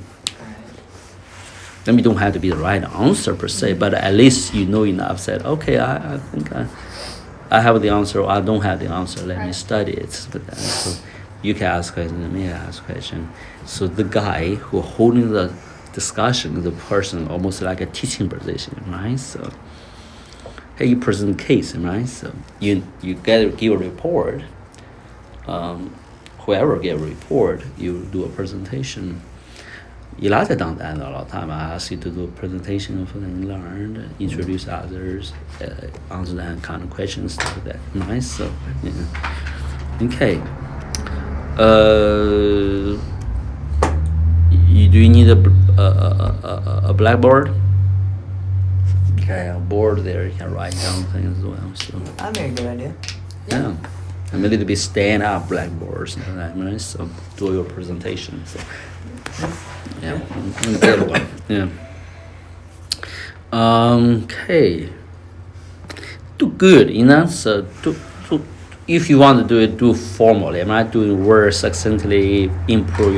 Then we don't have to be the right answer per se, but at least you know enough. Said, okay, I think I have the answer, or I don't have the answer. Let me study it. So you can ask questions, and me ask questions. So the guy who holding the discussion is the person almost like a teaching position, right? So hey, you present the case, right? So you give a report. Whoever give a report, you do a presentation. Eliza done that a lot of time. I ask you to do a presentation of what you learned, introduce others, answer that kind of questions, stuff like that. Nice. So, yeah. Okay. Do you need a blackboard? Okay, a board there. You can write down things as well. So That'd be a good idea. yeah. I'm a little bit stand up blackboard, something like that, right? So do your presentation. So. Yeah, good one. Yeah. Okay. Do good, you know. So if you want to do it, do formally. Am I doing words succinctly? Improve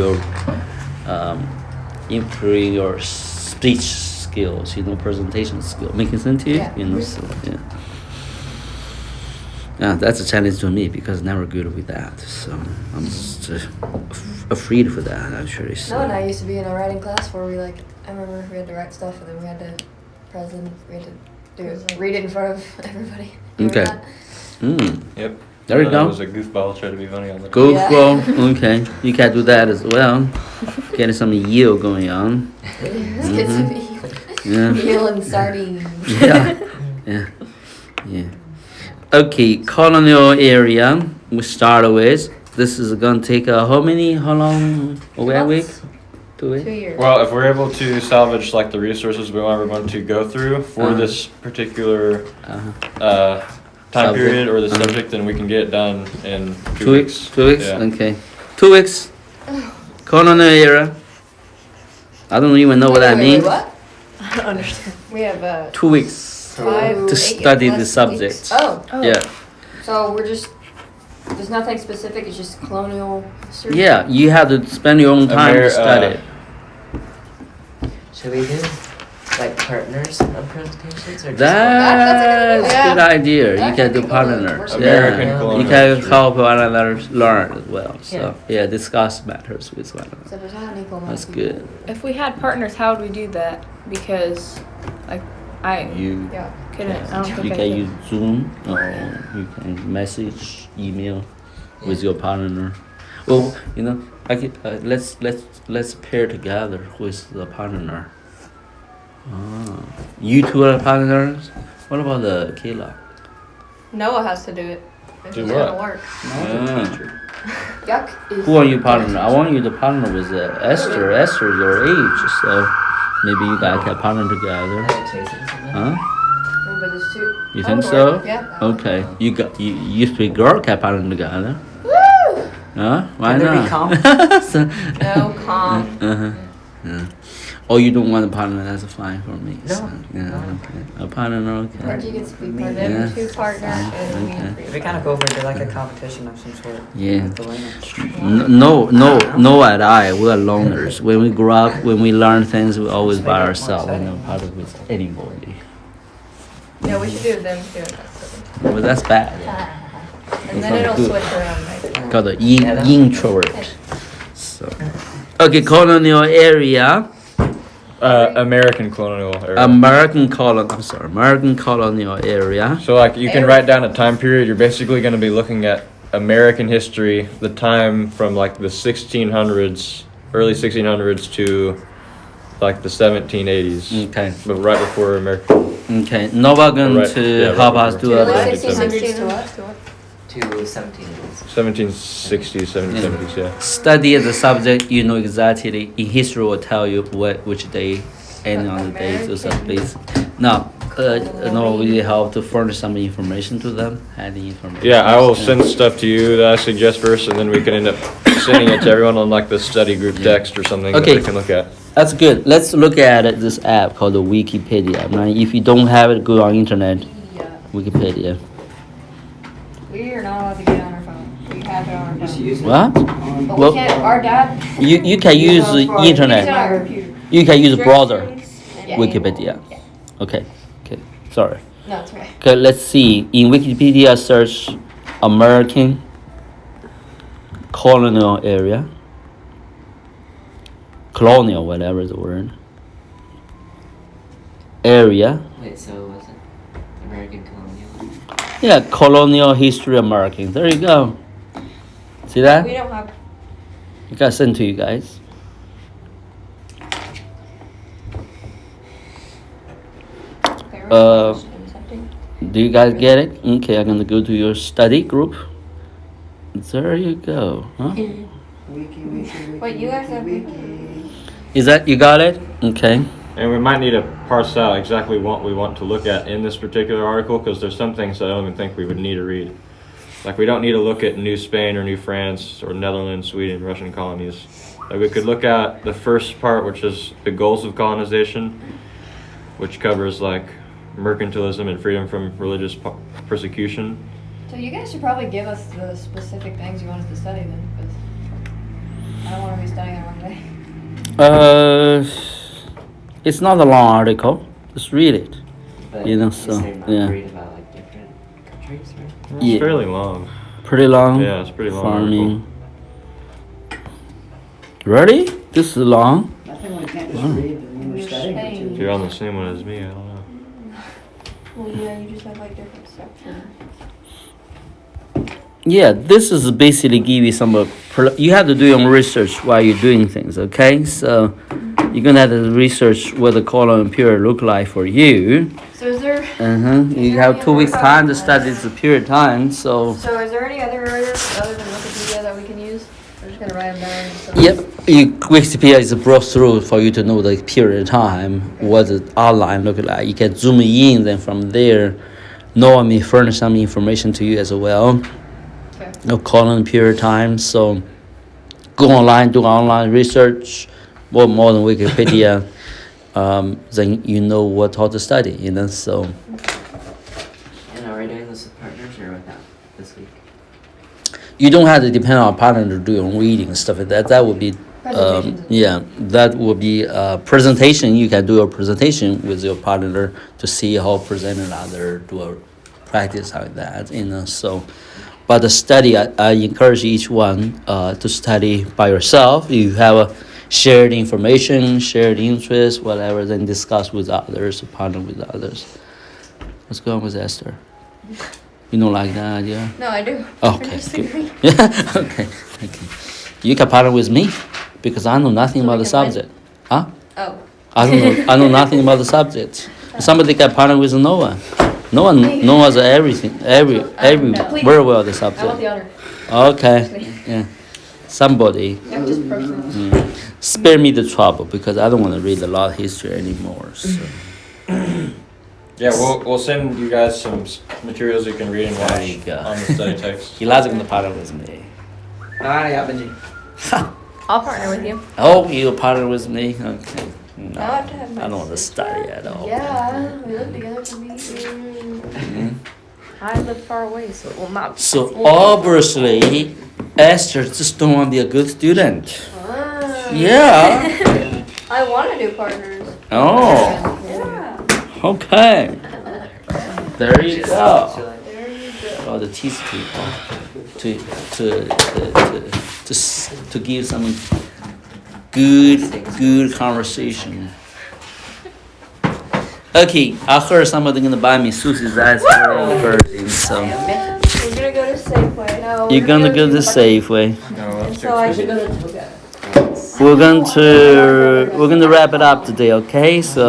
your speech skills. You know, presentation skill. Making sense to you? Yeah. You know. So yeah. Yeah, that's a challenge to me because I'm never good with that. So I'm just afraid for that actually. So. No, and I used to be in a writing class where I remember we had to write stuff and then we had to read it in front of everybody. Remember Okay. that? Yep. There you That go. was a goofball. Try to be funny on the Go Yeah. flow. Okay, you can do that as well. Getting some yield going on. Let's get some Yeah. meal and sardines. Yeah. Yeah. Yeah. Okay, colonial area. We start with. This is gonna take how long? A week? 2 weeks? 2 years. Well, if we're able to salvage like the resources we want everyone to go through for this particular Uh-huh. time Subject. period or the Uh-huh. subject, then we can get it done in 2 weeks. 2 weeks. Yeah. Okay. 2 weeks. Colonial era. I don't even know what that Wait, means. what? I don't understand. We have 2 weeks 5 to study the subject. Oh, Yeah. so there's nothing specific. It's just colonial history. Yeah, you have to spend your own time to study. Should we do like partners of presentations or just That's Yeah. a good idea. You That can do could be good. partners. American Yeah. colonial You can history. help one another learn as well. So Yeah. yeah, discuss matters with one another. So if there's not an equal amount That's of people- good. If we had partners, how would we do that? Because, like, I You Yeah. couldn't. I don't think you I can could. use Zoom or you can message, email with your partner. Well, you know, let's pair together with the partner. Ah, you two are partners. What about the Kayla? Noah has to do it. If Do it's what? gonna work. Yuck is. Who are you partner? I want you to partner with Esther. Esther, your age, so maybe you guys can partner together. Chasing something? Huh? No, but there's two. You think Oh, so? Yeah. Okay. You three girl can partner together. Huh? Why Can there be not? comp? So- No, calm. uh-huh. Yeah. Oh, you don't want a partner? That's fine for me. No, So, yeah. no. Okay. A partner, okay. Reggie gets to be For part them, Yeah. two partners, and we Okay. three. We kind of go over to like a competition of some sort. Yeah. With the language. No, and I, we are loners. When we grow up, when we learn things, we always by ourselves. We're not part of with anybody. No, we should do them too. But that's bad. And That's then not it'll good. switch around. Right? Called the Yeah, that's- introvert. So, okay, colonial area. American colonial era. American colonial area. So like you can write down a time period. You're basically going to be looking at American history, the time from like the 1600s, early 1600s to like the 1780s, Okay. but right before American. Okay. Nova going Right, to yeah, right help us before. do To a the Okay. 1600s to what? To 1780s. 1760s, 1770s, yeah. study the subject. You know exactly. In history, will tell you which day, any on the dates or some days. Now, no, we help to furnish some information to them. Adding information. Yeah, I will send stuff to you that I suggest first, and then we can end up sending it to everyone on like the study group text or something Okay. that they can look at. That's good. Let's look at this app called the Wikipedia. Now, if you don't have it, go on internet. Yeah. Wikipedia. We are not allowed to get on our phone. We have it on our Just phone. use it. What? But Well, we can't, our dad. You can use the It's on internet. our computer. You can use browser. Yeah. Wikipedia. Okay. Okay. Sorry. No, it's okay. Okay. Let's see. In Wikipedia, search American colonial area. Colonial, whatever the word. Area. Wait, so was it American colonial? Yeah, colonial history American. There you go. See that? We don't have. I gotta send to you guys. Do you guys get it? Okay, I'm gonna go to your study group. There you go. Huh? Wait, you guys have. Is that you got it? Okay. And we might need to parse out exactly what we want to look at in this particular article, because there's some things I don't even think we would need to read. Like we don't need to look at New Spain or New France or Netherlands, Sweden, Russian colonies. Like we could look at the first part, which is the goals of colonization, which covers like mercantilism and freedom from religious persecution. So you guys should probably give us the specific things you want us to study then, because I don't want to be studying it one day. It's not a long article. Just read it. But You know, you so, say not yeah. read about like different countries, right? It's Yeah. fairly long. Pretty long. Yeah, it's pretty long. Farming. Ready? This is long. Nothing we can't just read when we're studying it If too. you're on the same one as me, I don't know. Well, yeah, you just have like different sections. Yeah, this is basically give you some. You have to do your own research while you're doing things. Okay, so you're gonna have to research what the colonial period look like for you. So is there? You have 2 weeks time to study this period of time. So. So is there any other areas other than Wikipedia that we can use? I'm just gonna write them down. So. Yep, Wikipedia is a broad through for you to know the period of time, what the outline look like. You can zoom in, then from there, Noah may furnish some information to you as well. Okay. No colonial period of time, so go online, do online research, more than Wikipedia. Then you know what how to study, you know. So And are we doing this with partners or without this week? you don't have to depend on a partner to do your own reading and stuff like that. That would be Presentations. yeah, that will be a presentation. You can do a presentation with your partner to see how presented other do a practice like that, so. But the study, I encourage each one to study by yourself. You have a shared information, shared interest, whatever, then discuss with others, partner with others. What's going on with Esther? You don't like that idea? No, I do. Okay, good. Yeah, okay. You can partner with me because I know nothing So about we the can win? subject. Huh? Oh. I know nothing about the subject. Somebody can partner with Noah. Noah knows everything, every very well the I want subject. the honor. Okay, yeah. Somebody Yeah, just personal. spare me the trouble because I don't want to read a lot of history anymore. So. Yeah, we'll send you guys some materials you can read and There you watch go. on the study text. He loves going to partner with me. Alright, Benji. I'll partner with you. Oh, you partner with me? Okay. No, Now I have to have my I don't want to study at all. Yeah, we live together for me. Mhm. I live far away, so it will not. So obviously, Esther just don't want to be a good student. Ah. Yeah. I want to do partners. Oh. Yeah. Okay. There you go. There you go. Oh, to teach people to give some good conversation. Okay, I heard somebody gonna buy me sushi. That's very encouraging. So We're gonna go to Safeway. No, you're gonna go to Safeway. No, And that's so I too should expensive. go to Toga. We're gonna wrap it up today. Okay, so.